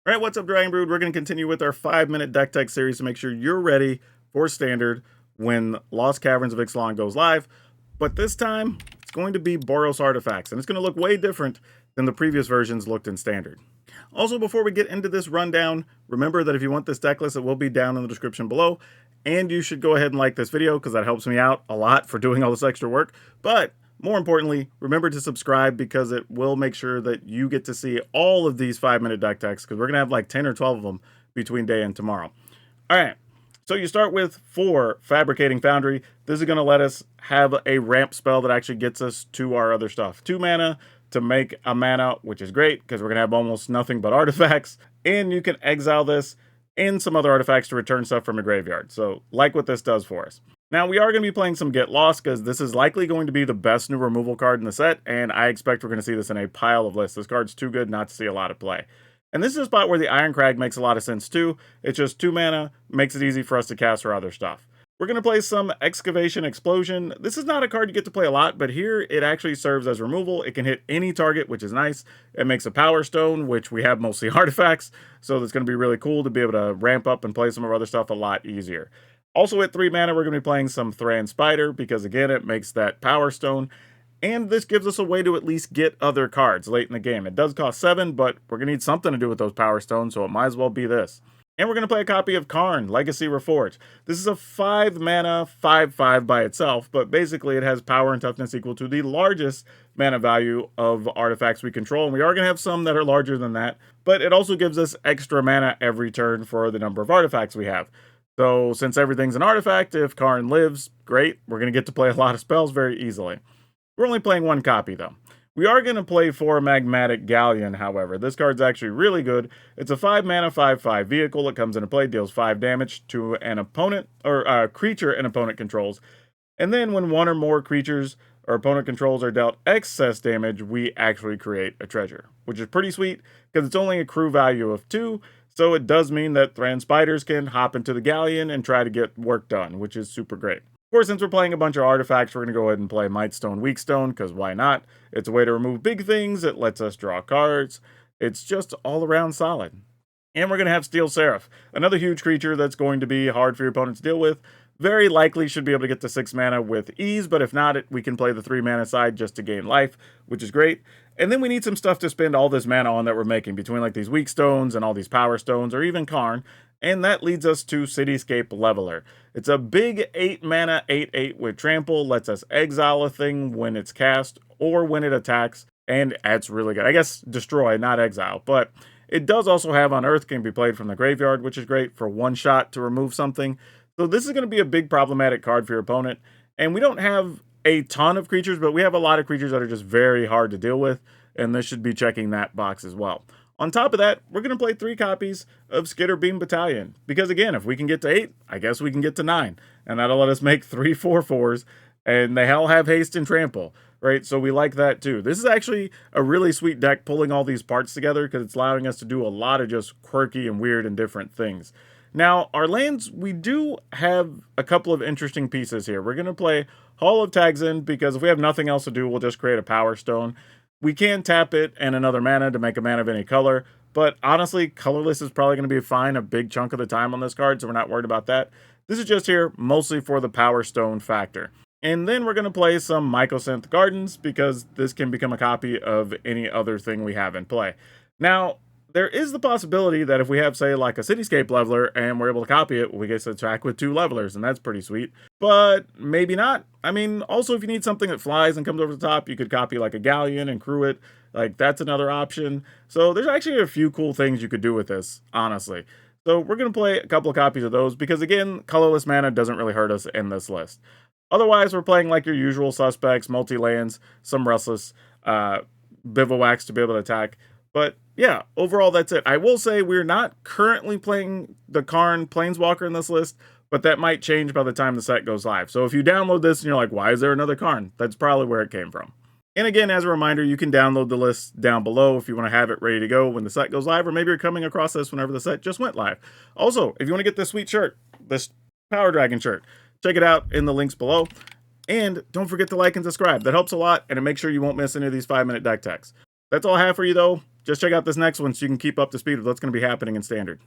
All right, what's up, Dragon Brood? We're going to continue with our 5-minute deck tech series to make sure you're ready for standard when Lost Caverns of Ixalan goes live. But this time, it's going to be Boros Artifacts, and it's going to look way different than the previous versions looked in standard. Also, before we get into this rundown, remember that if you want this deck list, it will be down in the description below. And you should go ahead and like this video because that helps me out a lot for doing all this extra work. But more importantly, remember to subscribe because it will make sure that you get to see all of these 5-minute deck techs because we're going to have like 10 or 12 of them between day and tomorrow. All right, so you start with 4 Fabricating Foundry. This is going to let us have a ramp spell that actually gets us to our other stuff. 2 mana to make a mana, which is great because we're going to have almost nothing but artifacts. And you can exile this and some other artifacts to return stuff from a graveyard. So like what this does for us. Now, we are going to be playing some Get Lost because this is likely going to be the best new removal card in the set, and I expect we're going to see this in a pile of lists. This card's too good not to see a lot of play. And this is a spot where the Iron Crag makes a lot of sense too. It's just 2 mana, makes it easy for us to cast our other stuff. We're going to play some Excavation Explosion. This is not a card you get to play a lot, but here it actually serves as removal. It can hit any target, which is nice. It makes a Power Stone, which we have mostly artifacts, so that's going to be really cool to be able to ramp up and play some of our other stuff a lot easier. Also at 3 mana, we're going to be playing some Thran Spider, because again, it makes that Power Stone, and this gives us a way to at least get other cards late in the game. It does cost 7, but we're going to need something to do with those Power Stones, so it might as well be this. And we're going to play a copy of Karn, Legacy Reforge. This is a 5 mana, 5/5 by itself, but basically it has power and toughness equal to the largest mana value of artifacts we control, and we are going to have some that are larger than that, but it also gives us extra mana every turn for the number of artifacts we have. So since everything's an artifact, if Karn lives, great. We're going to get to play a lot of spells very easily. We're only playing 1 copy though. We are going to play 4 Magmatic Galleon, however. This card's actually really good. It's a 5 mana, 5/5 vehicle. It comes into play, deals 5 damage to an opponent, or a creature an opponent controls. And then when 1 or more creatures or opponent controls are dealt excess damage, we actually create a treasure, which is pretty sweet because it's only a crew value of 2. So it does mean that Thran Spiders can hop into the Galleon and try to get work done, which is super great. Of course, since we're playing a bunch of artifacts, we're going to go ahead and play Might Stone, Weak Stone, because why not? It's a way to remove big things, it lets us draw cards, it's just all around solid. And we're going to have Steel Serif, another huge creature that's going to be hard for your opponent to deal with. Very likely should be able to get to 6 mana with ease, but if not, we can play the 3 mana side just to gain life, which is great. And then we need some stuff to spend all this mana on that we're making, between like these weak stones and all these power stones, or even Karn. And that leads us to Cityscape Leveler. It's a big 8 mana, 8/8 with trample, lets us exile a thing when it's cast or when it attacks, and that's really good. I guess destroy, not exile, but it does also have Unearth, can be played from the graveyard, which is great for 1 shot to remove something. So this is going to be a big problematic card for your opponent, and we don't have a ton of creatures, but we have a lot of creatures that are just very hard to deal with, and this should be checking that box as well. On top of that, we're going to play 3 copies of Skit or Beam Battalion, because again, if we can get to 8, I guess we can get to 9, and that'll let us make 3 4/4s, and they all have haste and trample, right? So we like that too. This is actually a really sweet deck pulling all these parts together, because it's allowing us to do a lot of just quirky and weird and different things. Now, our lands, we do have a couple of interesting pieces here. We're going to play Hall of Tagsin, because if we have nothing else to do, we'll just create a Power Stone. We can tap it and another mana to make a mana of any color, but honestly, colorless is probably going to be fine a big chunk of the time on this card, so we're not worried about that. This is just here mostly for the Power Stone factor. And then we're going to play some Mycosynth Gardens, because this can become a copy of any other thing we have in play. Now, there is the possibility that if we have, say, like a Cityscape Leveler and we're able to copy it, we get to attack with 2 levelers, and that's pretty sweet. But maybe not. I mean, also, if you need something that flies and comes over the top, you could copy like a Galleon and crew it. Like, that's another option. So there's actually a few cool things you could do with this, honestly. So we're going to play a couple of copies of those, because again, colorless mana doesn't really hurt us in this list. Otherwise, we're playing like your usual suspects, multi-lands, some Restless, Bivouacs to be able to attack. But yeah, overall, that's it. I will say we're not currently playing the Karn Planeswalker in this list, but that might change by the time the set goes live. So if you download this and you're like, why is there another Karn? That's probably where it came from. And again, as a reminder, you can download the list down below if you want to have it ready to go when the set goes live, or maybe you're coming across this whenever the set just went live. Also, if you want to get this sweet shirt, this Power Dragon shirt, check it out in the links below. And don't forget to like and subscribe. That helps a lot, and it makes sure you won't miss any of these 5-minute deck techs. That's all I have for you, though. just check out this next one so you can keep up to speed with what's going to be happening in Standard.